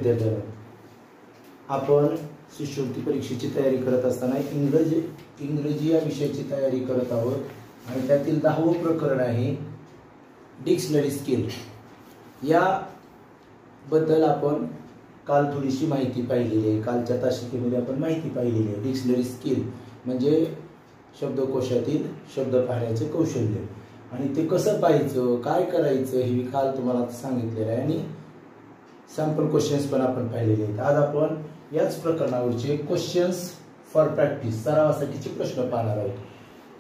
विद्यार्थ्यांनो, आपण शिष्यवृत्ती परीक्षेची तयारी करत असताना इंग्रजी या विषयाची तयारी करत आहोत आणि त्यातील 10वं प्रकरण आहे डिक्शनरी स्किल. या बद्दल आपण काल थोडीशी माहिती पाहिलेली आहे. कालच्या तासिकेमध्ये आपण माहिती पाहिलेली आहे. डिक्शनरी स्किल म्हणजे शब्दकोशातील शब्द पाहण्याचे कौशल्य आणि ते कसं पाहायचं, काय करायचं हे मी काल तुम्हाला सांगितलेलं आहे आणि सॅम्पल क्वेश्चन्स पण आपण पाहिलेले आहेत. आज आपण याच प्रकरणावरचे क्वेश्चन्स फॉर प्रॅक्टिस सरावासाठीचे प्रश्न पाहणार आहोत.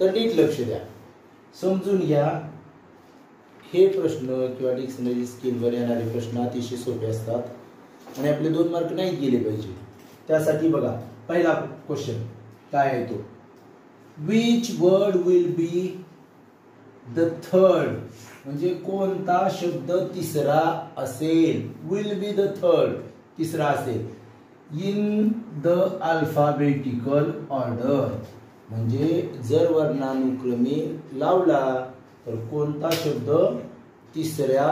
तर नीट लक्ष द्या, समजून घ्या. हे प्रश्न किंवा डिक्शनरी स्किलवर येणारे प्रश्न अतिशय सोपे असतात आणि आपले 2 मार्क नाही गेले पाहिजे. त्यासाठी बघा, पहिला क्वेश्चन काय आहे तो, which word will be the third, म्हणजे कोणता शब्द तिसरा असेल. विल बी द थर्ड, तिसरा असेल. इन द अल्फाबेटिकल ऑर्डर, म्हणजे जर वर्णानुक्रमे लावला तर कोणता शब्द तिसऱ्या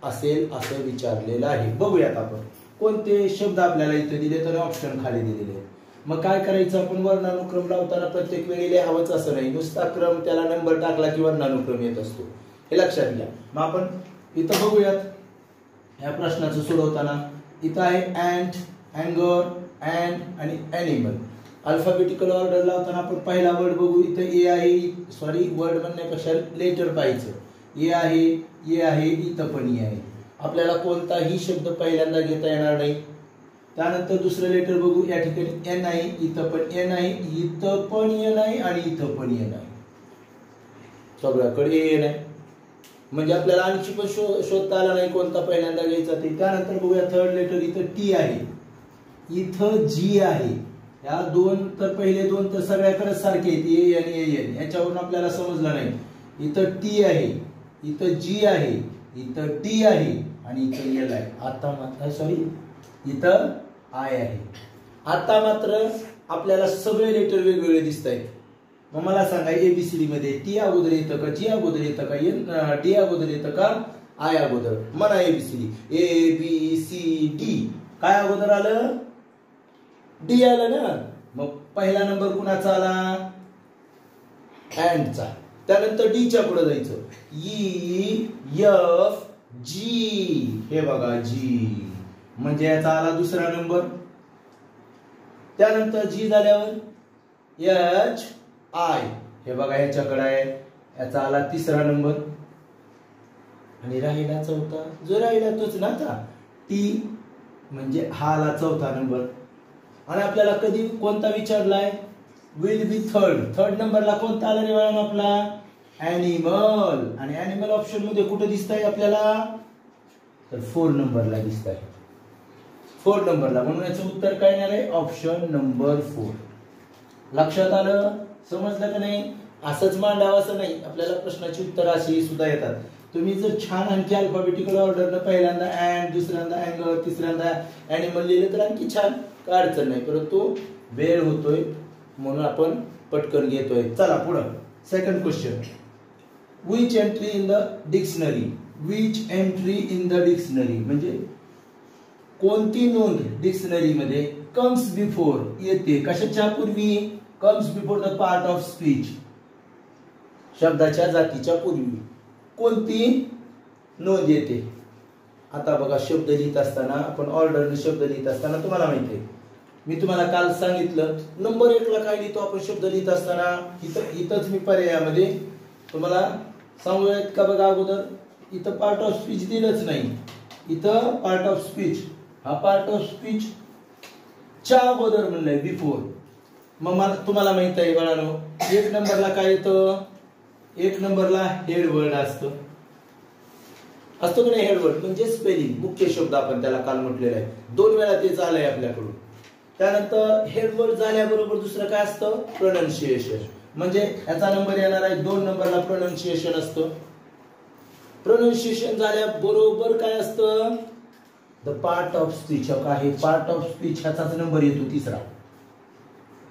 असेल असं विचारलेलं आहे. बघूयात आपण कोणते शब्द आपल्याला इथे दिले तर ऑप्शन खाली दिलेले आहेत. मग काय करायचं, आपण वर्णानुक्रम लावताना प्रत्येक वेळी लिहावंच असं नाही, नुसता क्रम त्याला नंबर टाकला की वर्णानुक्रम येत असतो, हे लक्षात घ्या. मग आपण इथं बघूयात या प्रश्नाचं सोडवताना. इथं आहे अँट, अँगर, अँड आणि ॲनिमल. अल्फाबेटिकल ऑर्डर लावताना आपण पहिला वर्ड बघू. इथं ए आहे, सॉरी वर्ड म्हणण्यापेक्षा लेटर पाहायचं. ए आहे, इथं पण ए आहे. आपल्याला कोणताही शब्द पहिल्यांदा घेता येणार नाही. त्यानंतर दुसरं लेटर बघू. या ठिकाणी एन आहे, इथं पण एन आहे, इथं पण एन आहे आणि इथं पण एन आहे. सगळ्याकडे एन आहे, म्हणजे आपल्याला आणखी पण शोधता आला नाही कोणता पहिल्यांदा घ्यायचा ते. त्यानंतर बघूया थर्ड लेटर. इथं टी आहे, इथं जी आहे. या दोन तर पहिले दोन तर सगळ्याकडे सारखे आहेत, ए आणि ए एन. याच्यावरून आपल्याला समजलं नाही. इथं टी आहे, इथं जी आहे, इथं टी आहे आणि इथं एल आहे. आता मात्र सॉरी इथं आय आहे. आता मात्र आपल्याला सगळे लेटर वेगवेगळे दिसत आहेत. मग मला सांगा, एबीसीडी मध्ये टी अगोदर येतं का, जी अगोदर येतं का, एन डी अगोदर येतं का, आय अगोदर? म्हणा A B C D, A B C D. काय अगोदर आलं? डी आलं ना. मग पहिला नंबर कुणाचा आला? अँडचा. त्यानंतर डीच्या पुढे जायचं. ई एफ जी, हे बघा जी, म्हणजे याचा आला दुसरा नंबर. त्यानंतर जी झाल्यावर एच आय, हे बघा ह्याच्याकडे आहे, याचा आला तिसरा नंबर. आणि राहिला चौथा, जो राहिला तोच ना आता टी, म्हणजे हा आला चौथा नंबर. आणि आपल्याला कधी कोणता विचारलाय? Will be third. थर्ड नंबरला कोणता आला रे मॅडम आपला? ॲनिमल. आणि ॲनिमल ऑप्शन मध्ये कुठे दिसत आहे आपल्याला? तर 4 नंबरला दिसत आहे, 4 नंबरला. म्हणून याचं उत्तर काय येणार आहे? Option number 4. लक्षात आलं? समजलं का नाही? असंच मांडावं असं नाही, आपल्याला प्रश्नाची उत्तर अशी सुद्धा येतात. तुम्ही जर छान आणखी अल्फाबेटिकल ऑर्डरनं पहिल्यांदा अँड, दुसऱ्यांदा अँगर, तिसऱ्यांदा ॲनिमल लिहिलं तर आणखी छान, काय अडचण नाही. परंतु वेळ होतोय म्हणून आपण पटकन घेतोय. चला पुढं. Second question, which entry in the dictionary. Which entry in the dictionary म्हणजे कोणती नोंद डिक्शनरी मध्ये कम्स बिफोर येते? कशाच्या पूर्वी? Comes before the part of speech, शब्दाच्या जातीच्या पूर्वी कोणती नोंद येते? आता बघा, शब्द लिहित असताना आपण ऑर्डरने शब्द लिहित असताना तुम्हाला माहिती आहे, मी तुम्हाला काल सांगितलं नंबर 1 ला काय लिहितो आपण शब्द लिहित असताना. इथंच मी पर्यायामध्ये तुम्हाला सांगूयात का बघा. अगोदर इथं पार्ट ऑफ स्पीच दिलंच नाही. इथं पार्ट ऑफ स्पीच, हा पार्ट ऑफ स्पीच च्या अगोदर म्हणलंय बिफोर. मग तुम्हाला माहित आहे बाळांनो, 1 नंबरला काय येतं? 1 नंबरला हेड वर्ड असतो की नाही? हेड वर्ड म्हणजे स्पेलिंग, मुख्य शब्द आपण त्याला काल म्हटलेला आहे. 2 वेळा ते झालंय आपल्याकडून. त्यानंतर हेड वर्ड झाल्याबरोबर दुसरं काय असतं? प्रोनाउन्सिएशन. म्हणजे याचा नंबर येणार आहे 2 नंबरला प्रोनाउन्सिएशन असतं. प्रोनाउन्सिएशन झाल्याबरोबर काय असतं? The part of speech. आहे पार्ट ऑफ स्पीच, ह्याचाच नंबर येतो तिसरा.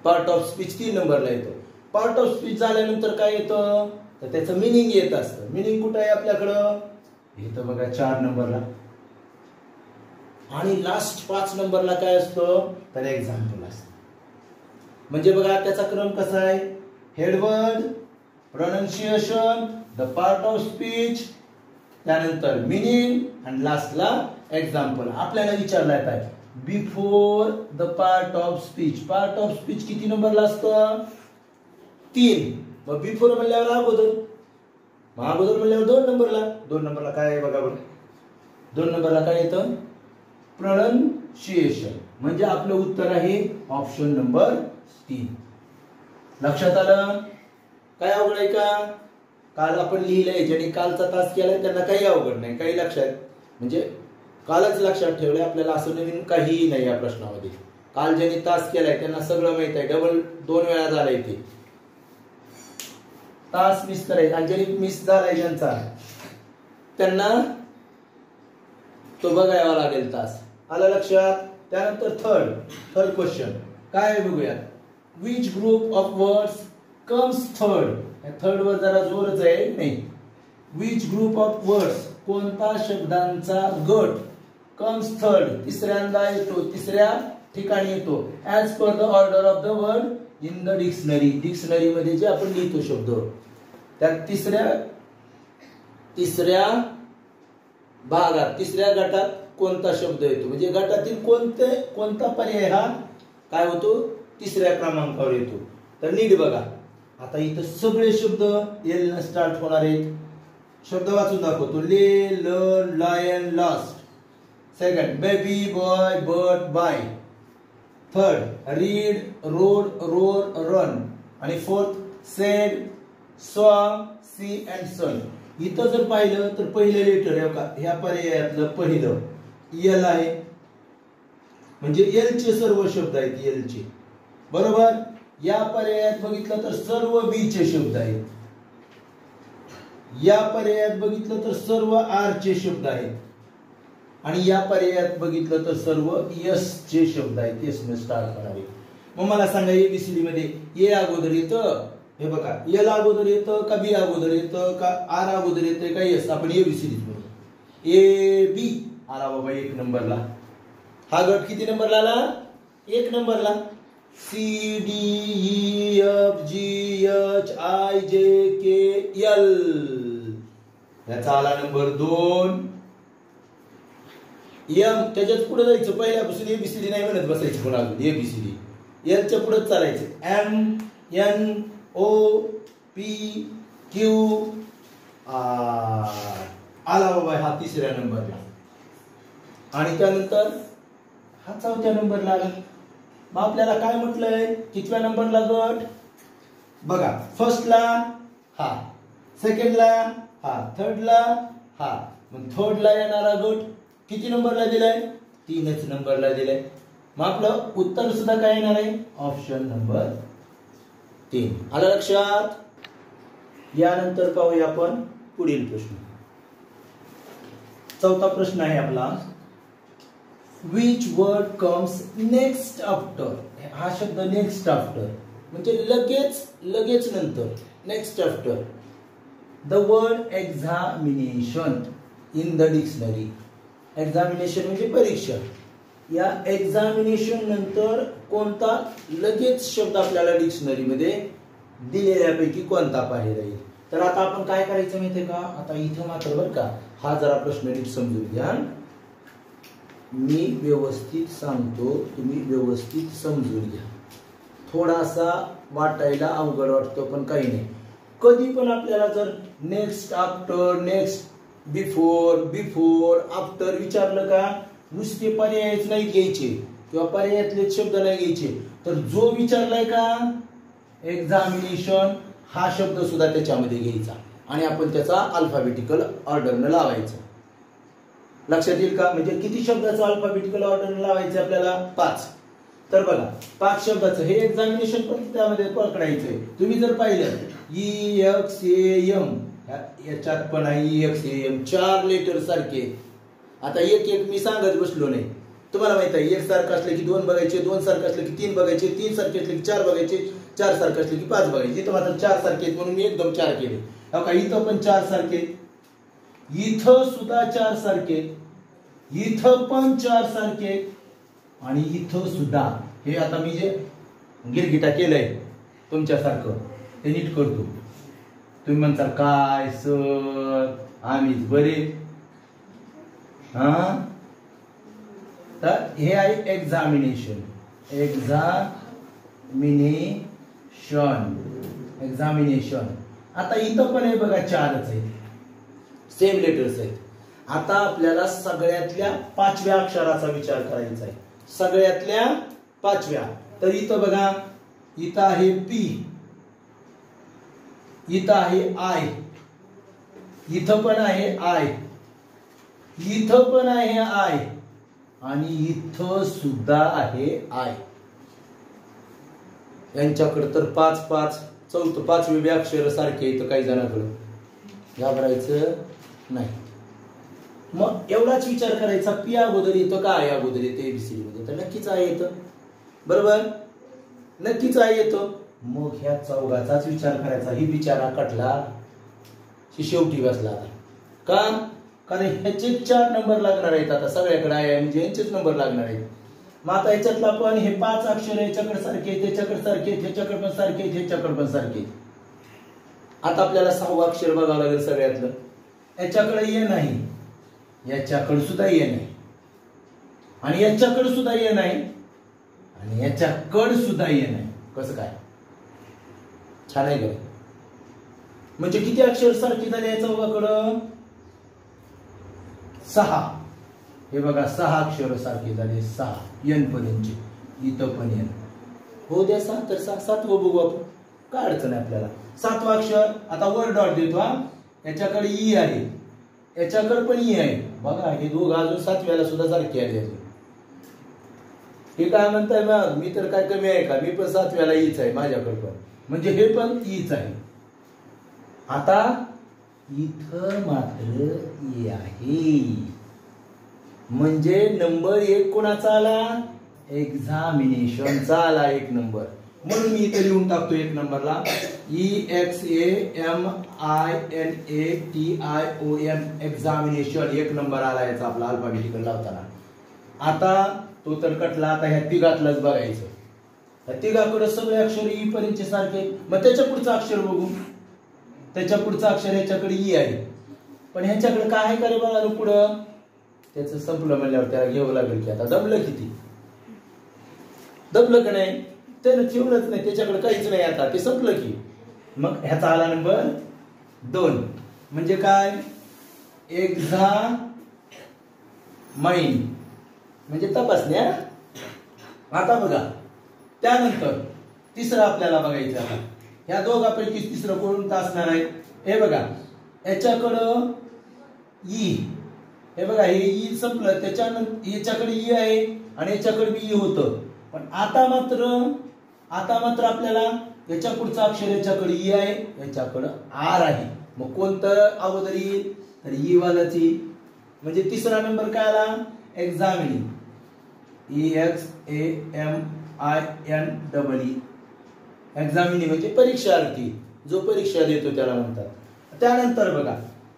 पार्ट ऑफ स्पीच 3 नंबरला येतो. पार्ट ऑफ स्पीच झाल्यानंतर काय येतं? तर त्याचं मिनिंग येत असतं. मिनिंग कुठं आहे आपल्याकडं? इथं बघा 4 नंबरला. आणि लास्ट 5 नंबरला काय असतं तर एक्झाम्पल असतं. म्हणजे बघा त्याचा क्रम कसा आहे, headword, pronunciation, the part of speech, त्यानंतर मीनिंग आणि लास्टला एक्झाम्पल. आपल्याला विचारलाय काय, before the part of speech. Part of speech किती नंबरला असतं 3. मग बिफोर म्हणल्यावर अगोदर, मग अगोदर म्हणल्यावर 2 नंबरला. 2 नंबरला काय आहे बघा बरं, 2 नंबरला काय येतं प्रोनाउन्सिएशन. म्हणजे आपलं उत्तर आहे ऑप्शन नंबर 3. लक्षात आलं, काय अवघड आहे का, काल आपण लिहिलंय ज्यांनी कालचा तास केलाय त्यांना काही अवघड नाही, काही लक्षात म्हणजे कालच लक्षात ठेवलंय. आपल्याला असं नवीन काहीही नाही या प्रश्नामध्ये. काल ज्यांनी तास केलाय त्यांना सगळं माहित आहे, डबल 2 वेळा झालाय ते तास मिस करायचं. आणि ज्यांनी मिस झालाय ज्यांचा त्यांना तो बघायला लागेल तास. आलं लक्षात. त्यानंतर थर्ड क्वेश्चन काय आहे बघूया. Which group of words comes third. Third वर जरा जोरच आहे नाही. विच ग्रुप ऑफ वर्ड्स कोणता शब्दांचा गट कम्स थर्ड तिसऱ्यांदा येतो, तिसऱ्या ठिकाणी येतो. As per the order of the word in the dictionary. Dictionary मध्ये जे आपण लिहितो शब्द त्या तिसऱ्या भागात तिसऱ्या गटात कोणता शब्द येतो, म्हणजे गटातील कोणता पर्याय हा काय होतो तिसऱ्या क्रमांकावर येतो. तर नीट बघा, आता इथं सगळे शब्द एल न स्टार्ट होणार आहेत. शब्द वाचून दाखवतो. Lay, learn, lion, last. Second baby, boy, bird, by. Third read, road, roar, run. आणि fourth said, saw, see and sun. इथं जर पाहिलं तर पहिलं लेटर आहे का ह्या पर्यायातलं पहिलं एल आहे, म्हणजे एल चे सर्व शब्द आहेत एल चे, बरोबर. या पर्यायात बघितलं तर सर्व बी चे शब्द आहेत. या पर्यायात बघितलं तर सर्व आर चे शब्द आहेत. आणि या पर्यायात बघितलं तर सर्व यस चे शब्द आहेत. यस ने स्टार्ट करावे. मग मला सांगा एबीसीडी मध्ये ए अगोदर येतं, हे बघा एल अगोदर येतं का बी अगोदर येतं का आर अगोदर येतं का यस. आपण एबीसीडी म्हणू. ए बी आला बाबा 1 नंबरला. हा गट किती नंबरला आला 1 नंबरला. C D E F G H I J K L याचा आला नंबर 2. एम त्याच्याच पुढे जायचं, पहिल्यापासून एबीसीडी नाही म्हणत बसायचं पुन्हा अजून एबीसीडी. एलच्या पुढे चालायचं. M N O P Q आला बाबा हा 3ऱ्या नंबरला. आणि त्यानंतर हा 4थ्या नंबरला आला. मग आपल्याला काय म्हटलंय कितव्या नंबरला गट बघा. फर्स्टला हा, सेकंडला हा, थर्डला हा. मग थर्डला येणारा गट किती नंबरला दिलाय 3च नंबरला दिलाय. मग आपलं उत्तर सुद्धा काय येणार आहे ऑप्शन नंबर 3. आलं लक्षात. यानंतर पाहूया आपण पुढील प्रश्न. 4था प्रश्न आहे आपला. Which word comes next after. हा शब्द नेक्स्ट आफ्टर म्हणजे लगेच नंतर. Next after the word examination in the dictionary. Examination म्हणजे परीक्षा. या एक्झामिनेशन नंतर कोणता लगेच शब्द आपल्याला डिक्शनरी मध्ये दिलेल्यापैकी कोणता पाहिजे राहील. तर आता आपण काय करायचं माहितीये का, आता इथं मात्र बरं का हा जरा प्रश्न नीट समजून घ्या. मी व्यवस्थित सांगतो, तुम्ही व्यवस्थित समजून घ्या. थोडासा वाटायला अवघड वाटतो पण काही नाही. कधी पण आपल्याला जर next after, next before after विचारलं का नुसते पर्यायच नाही घ्यायचे किंवा पर्यायातले शब्द नाही घ्यायचे. तर जो विचारलाय का एक्झामिनेशन हा शब्द सुद्धा त्याच्यामध्ये घ्यायचा आणि आपण त्याचा अल्फाबेटिकल ऑर्डरने लावायचा. लक्षात येईल का. म्हणजे किती शब्दाचं अल्फाबेटिकल ऑर्डर लावायचं आपल्याला 5. तर बघा 5 शब्दाचं हे एक्झामिनेशन पण त्यामध्ये पकडायचंय. तुम्ही जर पाहिलं EXAM याच्यात पण आहे EXAM 4 लेटर सारखे. आता एक मी सांगत बसलो नाही, तुम्हाला माहित आहे एक सारखं असलं की 2 बघायचे, 2 सारखं असलं की 3 बघायचे, 3 सारखे असले की 4 बघायचे, 4 सारखं असले की 5 बघायचे. इथं मात्र 4 सारखे म्हणून मी एकदम 4 केले. इथं पण 4 सारखे, इथं सुद्धा 4 सारखे. इथं पण 4 सारखे आणि इथं सुद्धा. हे आता मी जे गिरगिटा केलंय तुमच्यासारखं ते नीट करतो. तुम्ही म्हणता काय सर आम्हीच बरे. हा तर हे आहे एक्झामिनेशन. एक्झामिनेशन. आता इथं पण आहे बघा 4च आहेत, सेम लेटर्स आहेत. आता आपल्याला सगळ्यातल्या 5व्या अक्षराचा विचार करायचा आहे. सगळ्यातल्या 5व्या. तर इथं बघा, इथं आहे पी, इथं आहे आय, इथं पण आहे आय, इथं पण आहे आय आणि इथं सुद्धा आहे आय. यांच्याकडे तर 5-5 5वी अक्षर सारखे इथं काही जणांकडे. घाबरायचं नाही. मग एवढाच विचार करायचा, पी अगोदर येतं का आय अगोदर येतं एबीसीडी मध्ये? तर नक्कीच आय येतं. बरोबर, नक्कीच आय येतं. मग ह्या चौघाचाच विचार करायचा. ही बिचारा कटला शेवटी बसला. आता का? कारण ह्याचे 4 नंबर लागणार आहेत. आता सगळ्याकडे आहे म्हणजे ह्याचेच नंबर लागणार आहेत. मग आता याच्यातला पण हे 5 अक्षर याच्याकडे सारखे, त्याच्याकडे सारखे, ह्याच्याकडे पण सारखे, ह्याच्याकडे पण सारखे. आता आपल्याला 6वं अक्षर बघावं लागेल सगळ्यातलं. याच्याकडे ये नाही, याच्याकडे सुद्धा ये नाही, आणि याच्याकडे सुद्धा ये नाही, आणि याच्याकडे सुद्धा ये नाही. कसं काय? छान आहे का? म्हणजे किती अक्षर सारखी झाले या चौघाकडं? 6. हे बघा 6 अक्षर सारखी झाले. 6 एन पर्यंतचे. इथं पण एन. हो द्या 7 तर 7वं बघू आपण. काय अडचण आहे आपल्याला? 7वं अक्षर. आता वर डॉट देतो. हा, याच्याकडे ई आहे, याच्याकडे पण ई आहे. बघा हे दोघं अजून 7व्याला सुद्धा सारखे आले. हे काय म्हणताय मग? मी तर काय कमी आहे का? मी पण 7व्याला ईच आहे माझ्याकडे पण. म्हणजे हे पण ईच आहे. आता इथं मात्र ई आहे. म्हणजे नंबर 1 कोणाचा आला? एक्झामिनेशनचा आला 1 नंबर. म्हणून मी इथे लिहून टाकतो 1 नंबरला EXAMINATION एक्झामिनेशन. 1 नंबर आला याचा आपला अल्फाबेटिकल लावताना. आता तो तर कटला. आता ह्या तिघातलंच बघायचं. त्या तिघाकडे सगळे अक्षर ई पर्यंतचे सारखे. मग त्याच्या पुढचं अक्षर बघू. त्याच्या पुढचं अक्षर ह्याच्याकडे ई आहे, पण ह्याच्याकडे काय आहे का रे बघा पुढं? त्याचं संपलं म्हणल्यावर त्याला घ्यावं लागेल की. आता दबलं किती? दबलं का नाही? त्यानं ठेवलंच नाही, त्याच्याकडे काहीच नाही. आता ते संपलं की. मग ह्याचा आला नंबर 2. म्हणजे काय? एक्झामाइन म्हणजे तपासण्या. आता बघा त्यानंतर तिसरं आपल्याला बघायचं. आता ह्या दोघांपैकी तिसरं कोणतं असणार आहे? हे बघा याच्याकडं ई. हे बघा हे ई संपलं. त्याच्यानंतर याच्याकडे ई आहे आणि याच्याकडे बी ई होतं. पण आता मात्र आपल्याला याच्या पुढचं अक्षर याच्याकडे ई आहे, याच्याकडं आर आहे. मग कोणतं अगोदर येईल? तर ई वालाच येईल. म्हणजे तिसरा नंबर काय आला? एक्झामिनी. EXAMINEE. एक्झामिनी म्हणजे परीक्षार्थी, जो परीक्षा देतो त्याला म्हणतात. त्यानंतर बघा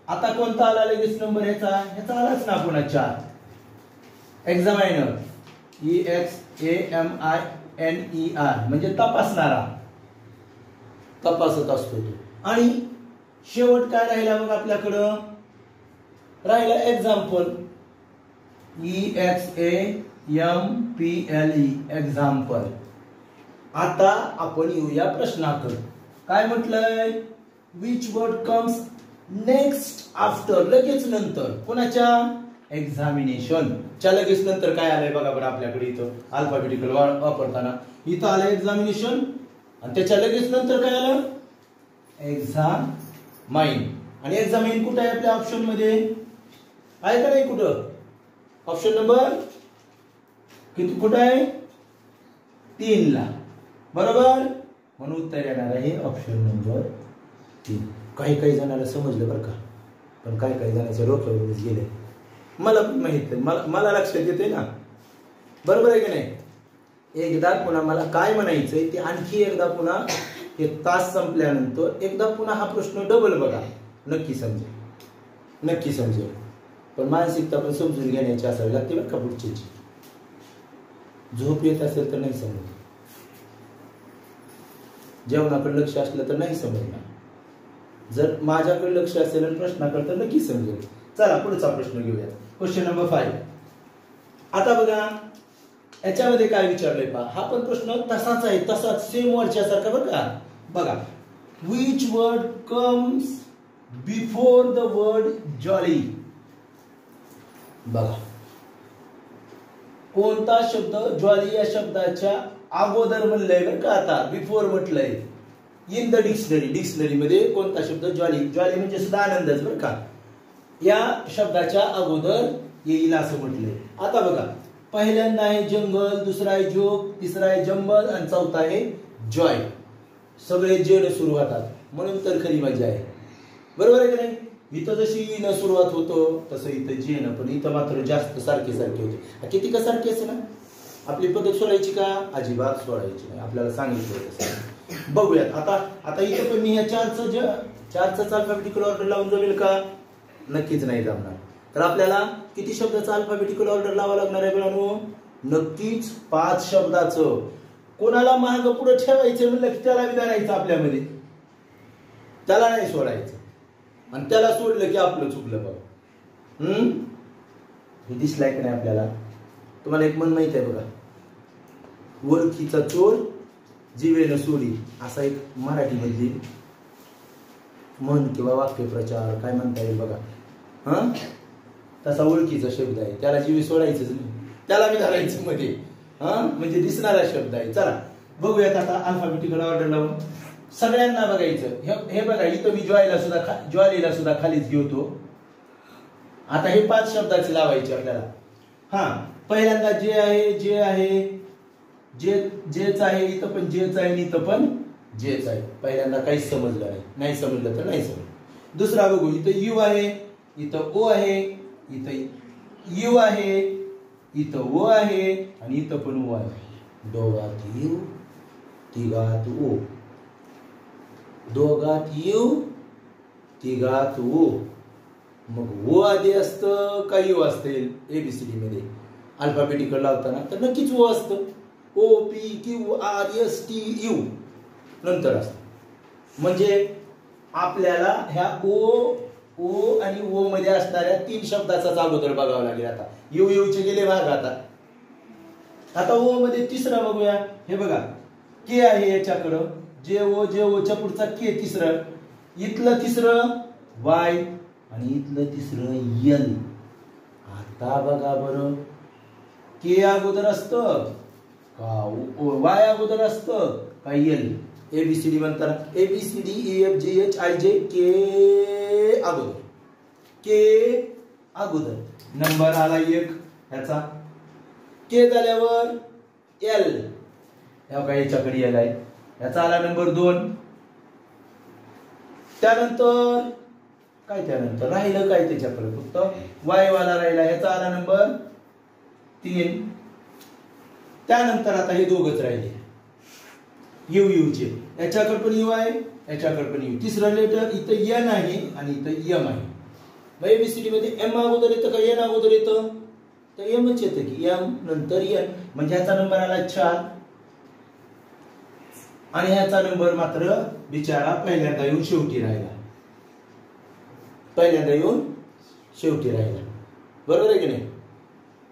आता कोणता आला लगेच नंबर? ह्याचा आलाच ना पुन्हा 4. एक्झामायनर. EXAMINER म्हणजे तपासणारा, तपासत असतो तो. आणि शेवट काय राहिला मग आपल्याकडं? राहिला एक्झाम्पल. EXAMPLE example. आता आपण येऊया प्रश्नाकडे. काय म्हटलंय? Which word comes next after? लगेच नंतर. कोणाच्या? एक्झामिनेशन च्या लगेच नंतर काय आलंय बघा बरं आपल्याकडे इथं अल्फाबेटिकल वापरताना. इथं आलं एक्झामिनेशन आणि त्याच्या लगेच नंतर काय आलं? एक्झामाइन. आणि एक्झामाइन कुठे आहे आपल्या ऑप्शन मध्ये? आहे का नाही कुठं? ऑप्शन नंबर किती कुठं आहे? 3 ला. बरोबर. म्हणून उत्तर येणार आहे ऑप्शन नंबर 3. काही जणांना समजलं बरं का, पण काही जणांच्या डोक्यावरूनच गेले. मला पण माहित आहे, मला लक्षात येते ना. बरोबर आहे की नाही? एकदा पुन्हा मला काय म्हणायचंय ते आणखी एकदा पुन्हा हे तास संपल्यानंतर एकदा पुन्हा हा प्रश्न डबल बघा. नक्की समजेल. पण मानसिकता पण समजून घेण्याची असावी लागते बरं का पुढची. झोप येत असेल तर नाही समजत, जेवणाकडे लक्ष असलं तर नाही समजणार, जर माझ्याकडे लक्ष असेल आणि प्रश्नाकडे तर नक्की समजेल. चला पुढचा प्रश्न घेऊया. Question number 5. आता बघा याच्यामध्ये काय विचारलंय पहा. हा पण प्रश्न तसाच आहे, तसाच सेम वर्डच्या सारखा बरं का. बघा, which word comes before the word jolly. बघा कोणता शब्द जॉली या शब्दाच्या अगोदर म्हणलंय बरं का. आता बिफोर म्हटलंय इन द डिक्शनरी मध्ये कोणता शब्द जॉली, जॉली म्हणजे सुद्धा आनंदच बरं का, या शब्दाच्या अगोदर येईल असं म्हटलंय. आता बघा पहिल्यांदा आहे जंगल, दुसरा आहे जोक, तिसरा आहे जंबल आणि चौथा आहे जॉय. सगळे जे न सुरू होतात म्हणून तर खरी मजा आहे. बरोबर आहे की नाही. इथं जशी न सुरुवात होतो तसं इथं जे न, पण इथं मात्र जास्त सारखे सारखे होते. किती का सारखे असे ना. आपली पद्धत सोडायची का? अजिबात सोडायची नाही, आपल्याला सांगितलं. बघूयात आता इथं पण मी ह्या चारचा अल्फाबेटिकल ऑर्डर लावून जमेल का? नक्कीच नाही जमणार. तर आपल्याला किती शब्दाचा अल्फाबेटिकल ऑर्डर लावा लागणार आहे मित्रांनो? नक्कीच 5 शब्दाचं. कोणाला महाग पुढे ठेवायचं म्हणलं की त्याला विधानायचं आपल्यामध्ये, त्याला नाही सोडायचं. आणि त्याला सोडलं की आपलं चुकलं बघा. हे दिसलाय की नाही आपल्याला? तुम्हाला एक म्हण माहित आहे बघा, ओळखीचा चोर जीवेनं सोडी, असा एक मराठीमधली म्हण किंवा वाक्यप्रचार काय म्हणता येईल बघा. तसा ओळखीचा शब्द आहे, त्याला जीवे सोडायचंच नाही, त्याला मी धरायचं मध्ये. म्हणजे दिसणारा शब्द आहे. चला बघूयात आता अल्फाबेटिकल ऑर्डर लावून सगळ्यांना बघायचं. हे बघा इथं मी ज्वालीला सुद्धा खालीच घेतो. आता हे 5 शब्दाचे लावायचे आपल्याला. पहिल्यांदा जे आहे जेच आहे, इथं पण जेच आहे, इथं पण जेच आहे. पहिल्यांदा काहीच समजलं नाही समजलं तर नाही समजलं. दुसरा बघू, इथं यू आहे, इथं ओ आहे, इथं यू आहे, इथं ओ आहे आणि इथं पण ओ आहे. दोघात यू तिघात ओ, दोघात यू तिघात ओ. मग ओ आधी असतं का यू असते? एबीसीडी मध्ये अल्फाबेटिकल लावताना तर नक्कीच ओ असतं. O P Q R S T U नंतर असतं. म्हणजे आपल्याला ह्या ओ आणि ओ मध्ये असणाऱ्या 3 शब्दाचाच अगोदर बघावं लागेल. आता यूचे गेले भाग. आता ओ मध्ये तिसरा बघूया. हे बघा के आहे याच्याकडं, जे ओच्या पुढचा के तिसरं, इथलं तिसरं वाय आणि इथलं तिसरं एल. आता बघा बरं, के अगोदर असतं का वाय अगोदर असतं का एल? एबीसीडी म्हणताना A B C D E F G H I J K अगोदर नंबर आला 1 ह्याचा. के झाल्यावर एल, याच्याकडे एल आहे, याचा आला नंबर 2. त्यानंतर त्यानंतर राहिलं काय त्याच्याकडे? फक्त वाय वाला राहिला, ह्याचा आला नंबर 3. त्यानंतर आता हे दोघच राहिले यूचे. याच्याकडे पण यू आहे, याच्याकडे पण यू. तिसरं लेटर इथं एन आहे आणि इथं एम आहे. मग एबीसीडी मध्ये एम अगोदर येतं का एन अगोदर येतं? तर एमच येतं की एम नंतर एन. म्हणजे ह्याचा नंबर आला 4 आणि ह्याचा नंबर मात्र बिचारा पहिल्यांदा येऊन शेवटी राहिला. बरोबर आहे की नाही?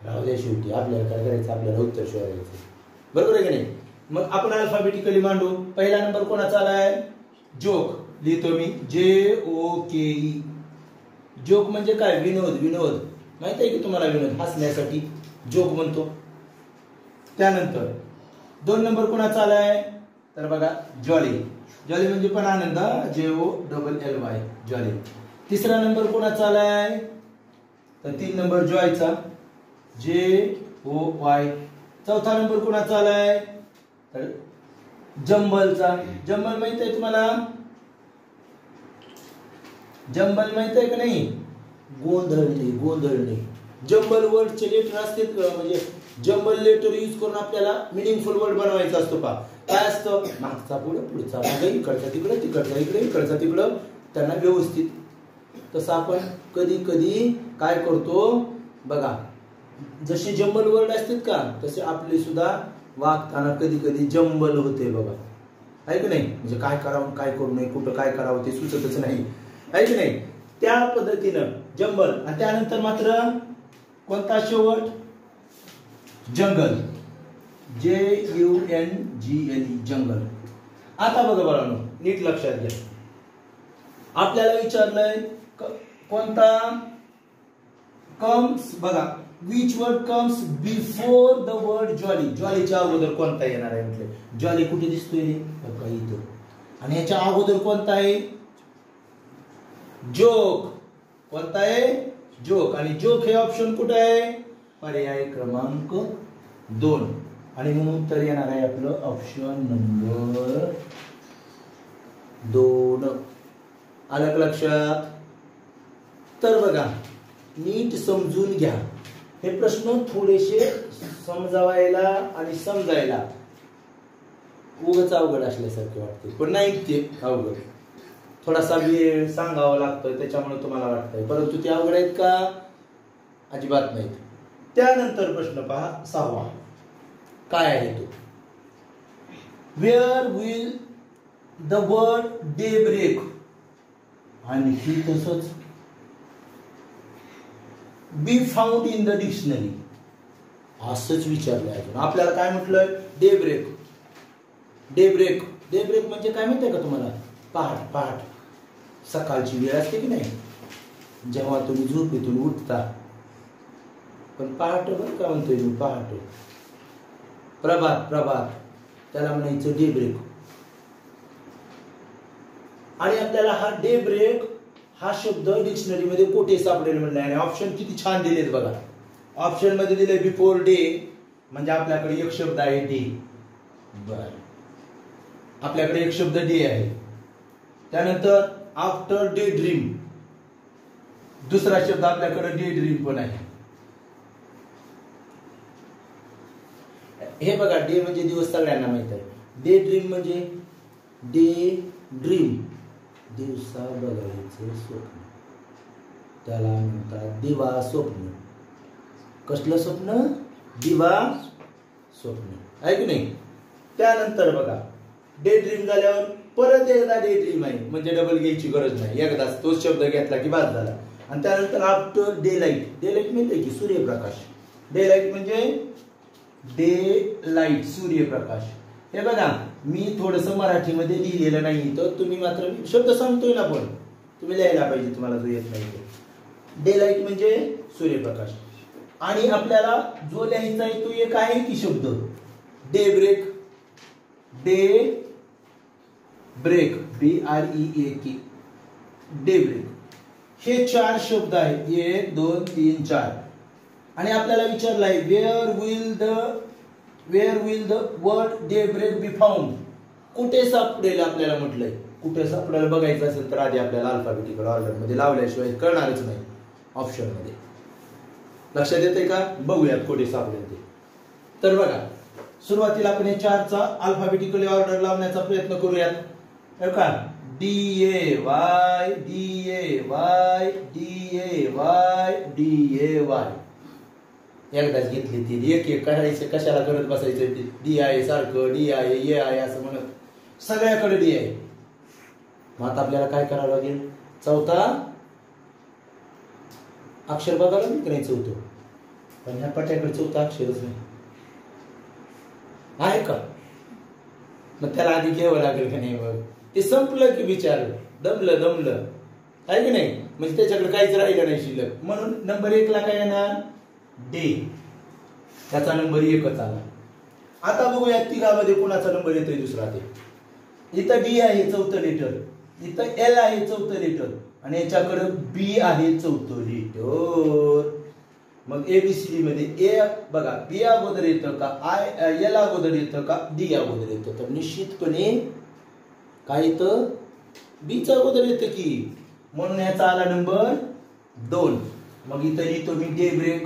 राहू द्या शेवटी, आपल्याला काय करायचं? आपल्याला उत्तर शोधायचं. बरोबर आहे की नाही? मग आपण अल्फाबेटिकली मांडू. पहिला नंबर कोणाचा आलाय? जोक. लिहितो मी JOKE. जोक म्हणजे काय? विनोद. माहित आहे की तुम्हाला? विनोद, हसण्यासाठी जोक म्हणतो. त्यानंतर 2 नंबर कोणाचा आलाय? तर बघा जॉली म्हणजे पण आनंद, JOLLY जॉली. तिसरा नंबर कोणाचा आलाय? तर 3 नंबर जॉयचा, JOY. चौथा नंबर कोणाचा आलाय? तर जंबलचा. जंबल माहित आहे तुम्हाला? जंबल माहित आहे का नाही? गोंधळणे. जंबल वर्डचे लेटर असतील, म्हणजे जंबल लेटर यूज करून आपल्याला मिनिंगफुल वर्ड बनवायचा असतो. काय असतं? मागचा पुढे, पुढचा मागे, इकडचा तिकडं, तिकडचा इकडे, इकडचा तिकडं, त्यांना व्यवस्थित तसं आपण कधी कधी काय करतो बघा, जसे जंबल वर्ड असतात का तसे आपले सुद्धा वागताना कधी कधी जंबल होते बघा, आहे की नाही? म्हणजे काय करावं काय करू नये, कुठं काय करावं ते सुचतच नाही, आहे की नाही? त्या पद्धतीनं जंबल. आणि त्यानंतर मात्र कोणता शेवट? जंगल, JUNGLE, जंगल. आता बघा बाळांनो, नीट लक्षात घ्या. आपल्याला विचारलंय कोणता कम्स, बघा which word comes before the word jolly. जॉलीच्या अगोदर कोणता येणार आहे म्हटले? जॉली कुठे दिसतोय रे? बघा इथं. आणि ह्याच्या अगोदर कोणता आहे? जोक. कोणता आहे? जोक. आणि जोक हे ऑप्शन कुठे आहे? पर्याय क्रमांक 2. आणि म्हणून उत्तर येणार आहे आपलं ऑप्शन नंबर 2. आलं का लक्षात? तर बघा नीट समजून घ्या. हे प्रश्न थोडेसे समजावायला आणि समजायला उगाच अवघड असल्यासारखे वाटते, पण नाही ते अवघड. थोडासा वेळ सांगावा लागतोय त्याच्यामुळे तुम्हाला वाटतंय, परंतु ते अवघड आहेत का? अजिबात नाहीत. त्यानंतर प्रश्न पहा 6वा. काय आहे तो? Where will the word daybreak. आणि ही तसंच be found in the dictionary. असंच विचारलंय. अजून आपल्याला काय म्हटलंय? Daybreak. Daybreak, daybreak म्हणजे काय माहितीये का तुम्हाला? पहाट. पहाट, सकाळची वेळ असते की नाही, जेव्हा तुम्ही झोपेतून उठता. पण पहाट बरं का म्हणतोय मी, पहाट. प्रभात, प्रभात, त्याला म्हणायचं डे ब्रेक. आणि आपल्याला हा डे ब्रेक हा शब्द डिक्शनरी मध्ये कुठे सापडेल म्हणलं. आणि ऑप्शन किती छान दिलेत बघा. ऑप्शन मध्ये दिले बिफोर डे, म्हणजे आपल्याकडे एक शब्द आहे डे. बर, आपल्याकडे एक शब्द डे आहे. त्यानंतर आफ्टर डे ड्रीम, दुसरा शब्द आपल्याकडे डे ड्रीम पण आहे. हे बघा, डे म्हणजे दिवस सगळ्यांना माहित आहे. डे ड्रीम म्हणजे डे ड्रीम, दिवसा बघायचं स्वप्न, त्याला म्हणतात दिवा स्वप्न. कसलं स्वप्न? दिवा स्वप्न, आहे की नाही? त्यानंतर बघा डे ड्रीम झाल्यावर परत एकदा डे ड्रीम आहे, म्हणजे डबल घ्यायची गरज नाही, एकदाच तोच शब्द घेतला की बाद झाला. आणि त्यानंतर after day light. Day light म्हणजे की सूर्यप्रकाश. डे लाईट म्हणजे डे लाईट, सूर्यप्रकाश. हे बघा मी थोडस मराठीमध्ये लिहिलेलं नाही, तर तुम्ही मात्र शब्द सांगतोय ना, पण तुम्ही लिहायला पाहिजे तुम्हाला जो येत नाही तो. डे लाईट म्हणजे सूर्यप्रकाश. आणि आपल्याला जो लिहायचा आहे तो एक आहे की शब्द daybreak. Daybreak, BREAK, daybreak. हे 4 शब्द आहेत, 1 2 3 4. आणि आपल्याला विचारलं आहे where will the word daybreak be found. कुठे सापडेल आपल्याला म्हटलंय. कुठे सापडेल बघायचं असेल तर आधी आपल्याला अल्फाबेटिकल ऑर्डर मध्ये लावल्याशिवाय कळणारच नाही ऑप्शन मध्ये. लक्षात येते का? बघूयात कुठे सापडेल ते. तर बघा सुरुवातीला आपण हे 4चा अल्फाबेटिकली ऑर्डर लावण्याचा प्रयत्न करूयात. का DAY DAY DAY DAY. एकदाच घेतली ती, एक एक काढायचं, कशाला करत बसायचं? DI सारखं DI AI असं म्हणत सगळ्याकडे DI. मग आता आपल्याला काय करावं लागेल? 4था अक्षर बघायला की नाही 4थं, पण ह्या पट्याकडे 4थं अक्षरच नाही आहे का? मग त्याला आधी घ्यावं लागेल का नाही? मग ते संपलं की विचार दमलं आहे की नाही? म्हणजे त्याच्याकडे काहीच राहिलं नाही शिल्लक. म्हणून नंबर 1 ला काय येणार? डे. त्याचा नंबर 1च आला. आता बघूया तिघामध्ये कुणाचा नंबर येतोय दुसरा. ते इथं D आहे 4थं लेटर, इथं L आहे 4थं लेटर, आणि याच्याकडे B आहे 4थं लेटर. मग ABCD मध्ये A बघा, B अगोदर येतं का, L अगोदर येतं का, D अगोदर येतं? तर निश्चितपणे काय येतं? B चा अगोदर येतं की. म्हणून ह्याचा आला नंबर 2. मग इथं लिहितो मी डे ब्रेक.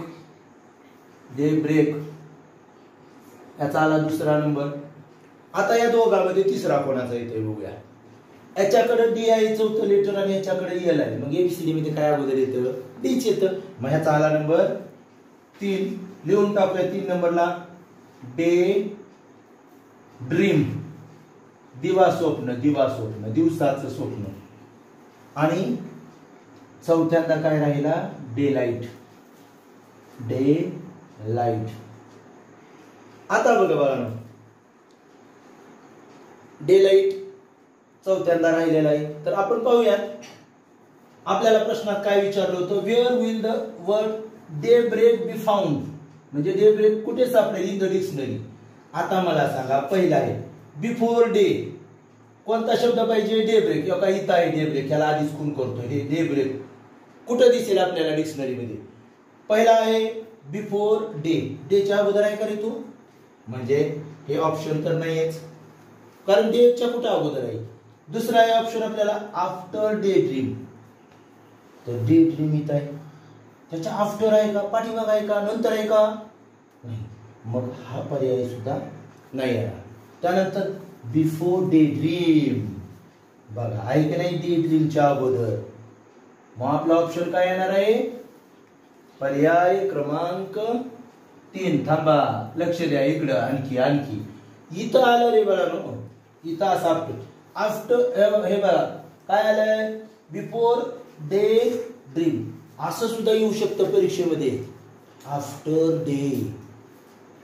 डे ब्रेक याचा आला दुसरा नंबर. आता या दोघांमध्ये तिसरा कोणाचा येतोय बघूया. याच्याकडे डी आहे चौथं लेटर आणि याच्याकडे एल आहे. मग एबीसीडी मध्ये काय अगोदर येतं? डीच येतं. मग ह्याचा आला नंबर 3. लिहून टाकूया 3 नंबरला डे ड्रीम, दिवा स्वप्न, दिवा स्वप्न, दिवसाचं स्वप्न. आणि चौथ्यांदा काय राहिला? Day light, day light. आता बघा बाळांनो, डे लाईट चौथ्यांदा राहिलेला आहे. तर आपण पाहूयात आपल्याला प्रश्नात काय विचारलं होतं? Where will the word daybreak be found, म्हणजे डे ब्रेक कुठे सापडेल इन द डिक्शनरी. आता मला सांगा, पहिला आहे बिफोर डे, कोणता शब्द पाहिजे? Daybreak. किंवा काही इथं आहे डे ब्रेक, याला आधीच खून करतोय. डे ब्रेक कुठं दिसेल आपल्याला डिक्शनरी मध्ये? पहिला आहे बिफोर डे, डेच्या अगोदर आहे का रे तू? म्हणजे हे ऑप्शन तर नाहीच, कारण डेच्या कुठं अगोदर आहे. दुसरा आहे ऑप्शन आपल्याला आफ्टर डे ड्रीम, तर डे ड्रीम इथं आहे, त्याच्या आफ्टर आहे का, पाठीमाग आहे का, नंतर आहे का? नाही. मग हा पर्याय सुद्धा नाही आहे. त्यानंतर बिफोर डे ड्रीम, बघा आहे की नाही डे ड्रीमच्या अगोदर. मग आपला ऑप्शन काय येणार आहे? पर्याय क्रमांक 3. थांबा, लक्ष द्या इकडं. आणखी आणखी इथं आलं रे बाळांनो, इथं असं आफ्टर हे बघा काय आलंय? बिफोर डे ड्रीम असं सुद्धा येऊ शकतं परीक्षेमध्ये. आफ्टर डे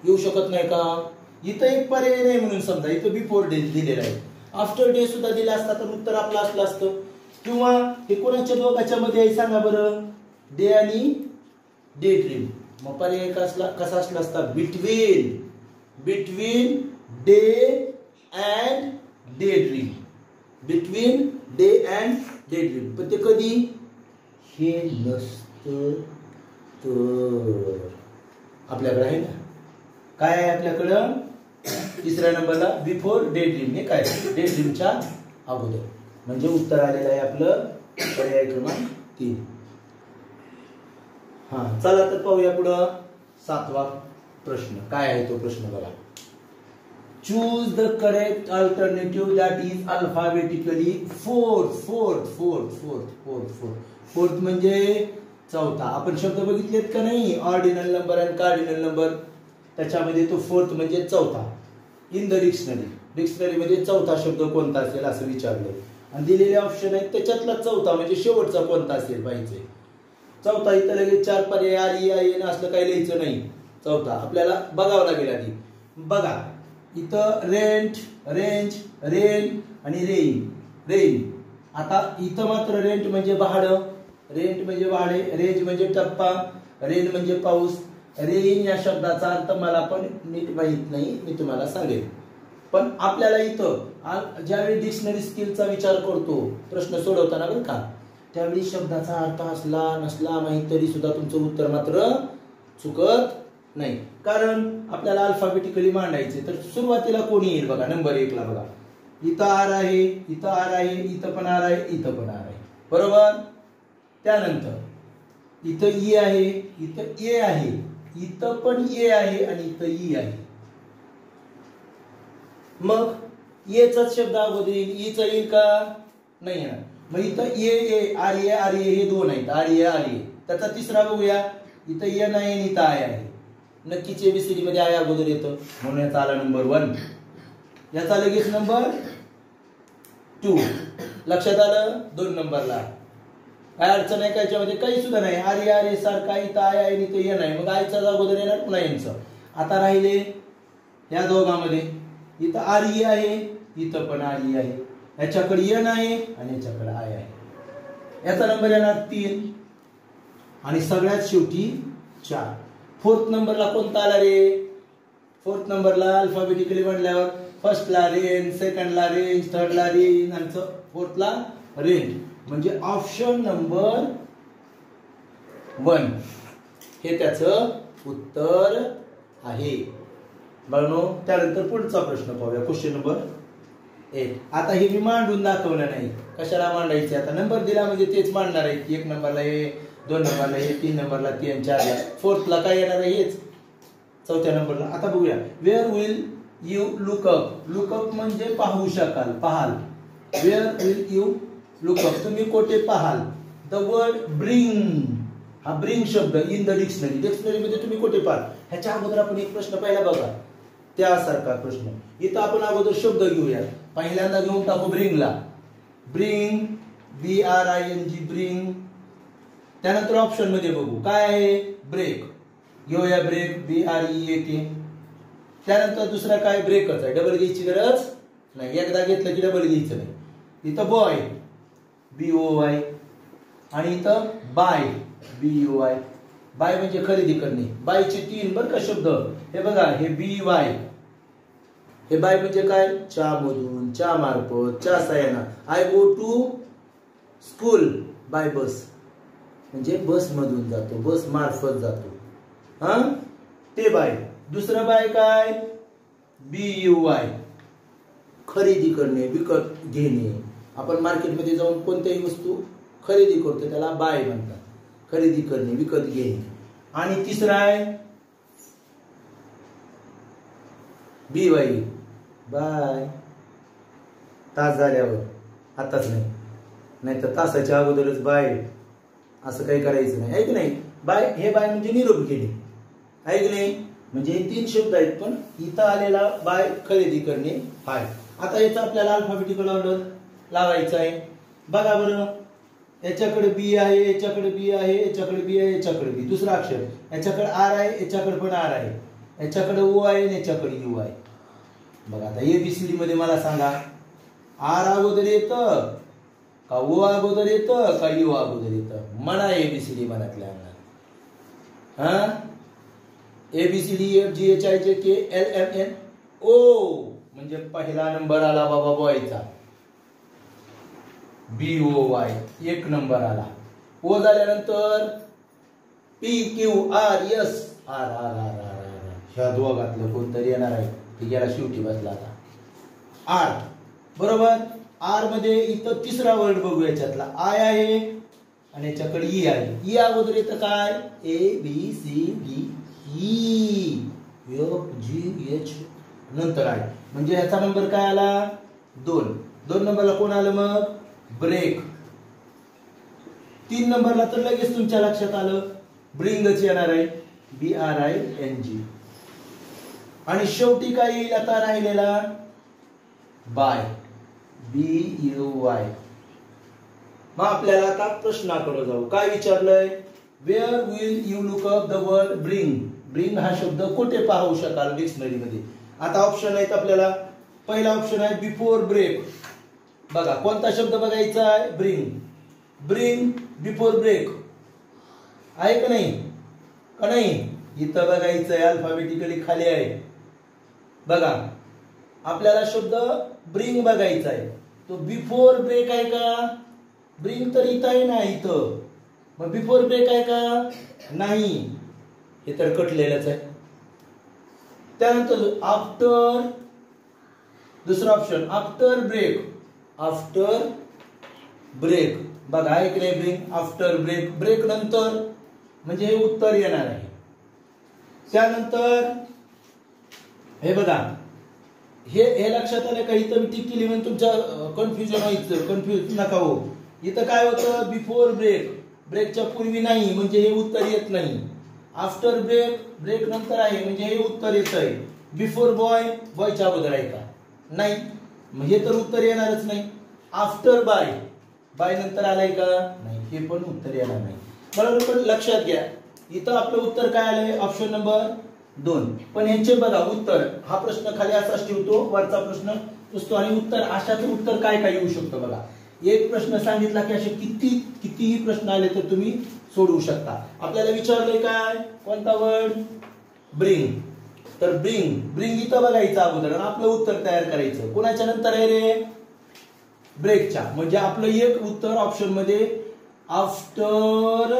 येऊ शकत नाही का? इथं एक पर्याय नाही म्हणून समजा इथं बिफोर डे दिलेला आहे. आफ्टर डे सुद्धा दिला असता तर उत्तर आपलं असलं असतं. किंवा हे कोणाच्या दोघांच्या मध्ये आहे सांगा बरं? डे आणि डे ड्रीम. मग पर्याय कसा असला असता? Between, between day and day dream, between day and day dream. पण ते कधी? हे नसतं तर आपल्याकडे आहे ना, काय आहे आपल्याकडं? तिसऱ्या नंबरला बिफोर डे ड्रीम. हे काय? डे ड्रीमच्या अगोदर. म्हणजे उत्तर आलेलं आहे आपलं पर्याय क्रमांक 3. हा, चला तर पाहूया पुढं 7वा प्रश्न. काय आहे तो प्रश्न बघा. Choose the correct alternative that is alphabetically fourth म्हणजे चौथा. आपण शब्द बघितलेत का नाही? ऑर्डिनल नंबर आणि कार्डिनल नंबर, त्याच्यामध्ये तो फोर्थ म्हणजे चौथा. इन द डिक्शनरी, डिक्शनरी मध्ये चौथा शब्द कोणता असेल असं विचारलं. आणि दिलेले ऑप्शन आहेत त्याच्यातला चौथा म्हणजे शेवटचा कोणता असेल पाहिजे. चौथा इथं लगेच 4 पर्याय आली आहे ना असलं काही लिहायचं नाही. चौथा आपल्याला बघावं लागेल आधी. बघा इथं रेंट, रेंज, रेन आणि रेन, रेन. आता इथं मात्र रेंट म्हणजे भाडं, रेंट म्हणजे भाडे, रेंज म्हणजे टप्पा, रेन म्हणजे पाऊस. रेन या शब्दाचा अर्थ मला पण नीट माहित नाही, मी तुम्हाला सांगेन. पण आपल्याला इथं ज्यावेळी डिक्शनरी स्किलचा विचार करतो प्रश्न सोडवताना बरं का, त्यावेळी शब्दाचा अर्थ असला नसला माहित तरी सुद्धा तुमचं उत्तर मात्र चुकत नाही. कारण आपल्याला अल्फाबेटिकली मांडायचे. तर सुरुवातीला कोणी येईल बघा? नंबर 1 ला बघा, इथं आर आहे, इथं आर आहे, इथं पण आर आहे, इथं पण आर आहे, बरोबर. त्यानंतर इथं ई आहे, इथं ए आहे, इथं पण ए आहे आणि इथं ई आहे. मग एचाच शब्द अगोदर येईल, ईचा येईल का? नाही येणार. मग इथं A R A R A हे 2 आहेत, आर ए आर ए. त्याचा तिसरा बघूया, इथं ए नाही आणि इथं आय आहे. नक्कीच एबीसीडी मध्ये आय अगोदर येतं म्हणून याचा आला नंबर 1. याचा लगेच नंबर 2. लक्षात आलं? 2 नंबरला काय अडचण आहे का? याच्यामध्ये काही सुद्धा नाही. आर ए सारखा इथं आय आहे, इथं ए नाही. मग आयचा अगोदर येणार पुन्हा यांचं. आता राहिले या दोघांमध्ये, इथं आर ई आहे, इथं पण आर ई आहे, याच्याकडे एन आहे आणि याच्याकडे आय आहे. याचा नंबर येणार 3 आणि सगळ्यात शेवटी 4. फोर्थ नंबरला कोणता आला रे? फोर्थ नंबरला अल्फाबेटिकली म्हणल्यावर फर्स्टला रेन, सेकंडला रेंज, थर्डला रेन आणि फोर्थला रेंज. म्हणजे ऑप्शन नंबर 1 हे त्याचं उत्तर आहे बघनो. त्यानंतर पुढचा प्रश्न पाहूया, क्वेश्चन नंबर 8. आता हे मी मांडून दाखवलं नाही, कशाला मांडायचे? आता नंबर दिला म्हणजे तेच मांडणार आहे. 1 नंबरला हे, 2 नंबरला हे, 3 नंबरला 3, 4ला, फोर्थला काय येणार आहे हेच, 4थ्या नंबरला. आता बघूया, where will you look up. Look up म्हणजे पाहू शकाल, पाहाल. Where will you look up, तुम्ही कोठे पाहाल. द वर्ड ब्रिंग, हा ब्रिंग शब्द इन द डिक्शनरी, डिक्शनरी मध्ये तुम्ही कोठे पाहाल. ह्याच्या अगोदर आपण एक प्रश्न पहिला बघा, त्यासारखा प्रश्न. इथं आपण अगोदर शब्द घेऊया. पहिल्यांदा घेऊन टाकू ब्रिंगला, ब्रिंग BRING ब्रिंग. त्यानंतर ऑप्शन मध्ये बघू काय आहे, ब्रेक घेऊया, ब्रेक BREAK. त्यानंतर दुसरा काय, ब्रेकच आहे, डबल घ्यायची गरज नाही, एकदा घेतलं की डबल घ्यायचं नाही. इथं बॉय BOY आणि इथं बाय BUY. बाय म्हणजे खरेदी करणे. बायचे 3 बर का शब्द, हे बघा, हे BY, हे बाय म्हणजे काय, च्या मधून, च्या मार्फत, च्या सायना. I go to school by bus, म्हणजे बस मधून जातो, बस मार्फत जातो, हा ते बाय. दुसरं बाय काय, BUY, खरेदी करणे, विकत घेणे. आपण मार्केटमध्ये जाऊन कोणत्याही वस्तू खरेदी करतो त्याला बाय म्हणतात, खरेदी करणे, विकत घेणे. आणि तिसरा आहे BY, बाय, तास झाल्यावर, आताच नाही, नाहीतर तासाच्या अगोदरच बाय, असं काही करायचं नाही, आहे की नाही. बाय, हे बाय म्हणजे निरोप घेणे, आहे की नाही. म्हणजे हे 3 शब्द आहेत, पण इथं आलेला बाय खरेदी करणे हाय. आता याचा आपल्याला अल्फाबेटिकल ऑर्डर लावायचा आहे. बघा बरं, याच्याकडे बी आहे, याच्याकडे बी आहे, याच्याकडे बी आहे, याच्याकडे बी. दुसरा अक्षर, याच्याकडे आर आहे, याच्याकडे पण आर आहे, याच्याकडे ओ आहे, याच्याकडे यू आहे. बघा आता ABCD मध्ये मला सांगा, आर अगोदर येतं का, ओ अगोदर येतं का, यू अगोदर येतं. म्हणा ABCD मनातल्या हा, ABCDEFGHIJKLMNO, म्हणजे पहिला नंबर आला बाबा बॉयचा. BOY 1 नंबर आला. ओ झाल्यानंतर PQRS R R R R, ह्या दोघातलं कोणतरी येणार आहे, ते गेला शेवटी बसला आता. आर बरोबर. आर मध्ये इथं तिसरा वर्ड बघू, याच्यातला आय आहे आणि याच्याकडे ई आहे. ई अगोदर येतं काय, ABCD EFGH नंतर आहे, म्हणजे ह्याचा नंबर काय आला, 2. 2 नंबरला कोण आलं मग, ब्रेक. 3 नंबरला तर लगेच तुमच्या लक्षात आलं, ब्रिंगच येणार आहे, BRING. आणि शेवटी काय येईल आता राहिलेला, बाय BUY. मग आपल्याला आता प्रश्नाकडे जाऊ. काय विचारलंय, where will you look up the word bring. Bring हा शब्द कुठे पाहू शकाल डिक्शनरी मध्ये. आता ऑप्शन आहेत आपल्याला. पहिला ऑप्शन आहे बिफोर ब्रेक. बघा कोणता शब्द बघायचा आहे, ब्रिंग. ब्रिंग बिफोर ब्रेक आहे का नाही, का नाही. इथं बघायचं आहे, अल्फाबेटिकली खाली आहे. बघा आपल्याला शब्द ब्रिंग बघायचा आहे, तो बिफोर ब्रेक आहे का, ब्रिंग तर इथं आहे ना इथं, मग बिफोर ब्रेक आहे का, नाही, हे तर कटलेलंच आहे. त्यानंतर आफ्टर, दुसरा option after break. After break बघा आहे की नाही, ब्रिंग आफ्टर ब्रेक, ब्रेक नंतर, म्हणजे हे उत्तर येणार आहे. त्यानंतर हे बघा, हे लक्षात आलं का, इथं मी टिक केली म्हणजे तुमच्या कन्फ्युजन व्हायचं, कन्फ्युज नका हो. इथं काय होतं, बिफोर ब्रेक, ब्रेकच्या पूर्वी नाही, म्हणजे हे उत्तर येत नाही. आफ्टर ब्रेक, ब्रेक नंतर आहे, म्हणजे हे उत्तर येत आहे. बिफोर बॉय, बॉयच्या अगोदर आहे का, नाही, मग हे तर उत्तर येणारच नाही. आफ्टर बाय, बाय नंतर आलाय का, नाही, हे पण उत्तर येणार नाही. बरोबर. पण लक्षात घ्या, इथं आपलं उत्तर काय आलंय, ऑप्शन नंबर 2. पण यांचे बघा उत्तर, हा प्रश्न खाली असाच ठेवतो, वरचा प्रश्न पुसतो, आणि उत्तर अशाच उत्तर काय काय येऊ शकतं बघा. एक प्रश्न सांगितला की असे कितीही प्रश्न आले तर तुम्ही सोडवू शकता. आपल्याला विचारलंय काय, कोणता वर्ड, ब्रिंग. तर ब्रिंग, ब्रिंग इथं बघायचं अगोदर आणि आपलं उत्तर तयार करायचं. कोणाच्या नंतर आहे रे, ब्रेकच्या. म्हणजे आपलं एक उत्तर ऑप्शन मध्ये आफ्टर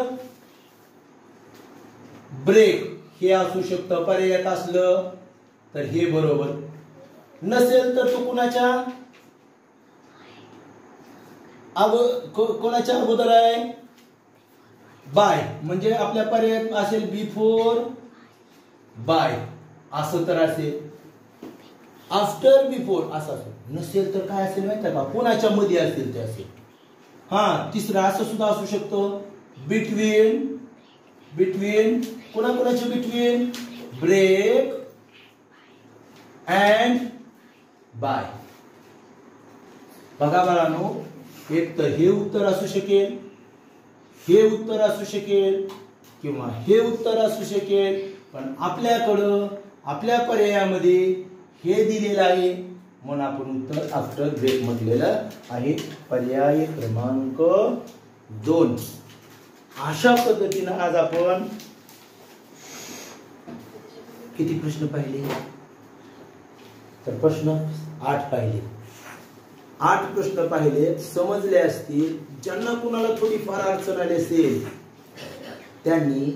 ब्रेक हे असू शकतं. पर्यायात असलं तर हे बरोबर, नसेल तर तो कोणाच्या अगोदर आहे, बाय. म्हणजे आपल्या पर्यायात असेल बिफोर बाय, असं तर असेल. आफ्टर बिफोर असं असेल. नसेल तर काय असेल माहिती का, कोणाच्या मध्ये असेल ते असेल. हा तिसरं असं सुद्धा असू शकतं, बिटवीन. बिटवीन कोणाकोणाचे बिटवीन, ब्रेक अँड बाय. बघा बाळांनो, एक तर हे उत्तर असू शकेल, हे उत्तर असू शकेल, किंवा हे उत्तर असू शकेल. पण आपल्याकडं आपल्या पर्यायामध्ये हे दिलेलं आहे म्हणून आपण उत्तर आफ्टर ब्रेक म्हटलेलं आहे. पर्याय क्रमांक 2. अशा पद्धतीनं आज आपण किती प्रश्न पाहिले, तर प्रश्न 8 पाहिले. 8 प्रश्न पाहिले, समजले असतील. ज्यांना कुणाला थोडीफार अडचण आली असेल त्यांनी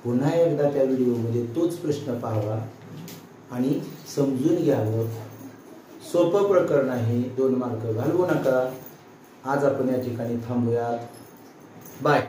पुन्हा एकदा त्या व्हिडिओमध्ये तोच प्रश्न पाहावा आणि समजून घ्यावं. सोपं प्रकरण आहे, 2 मार्क घालवू नका. आज आपण या ठिकाणी थांबूयात. बाय.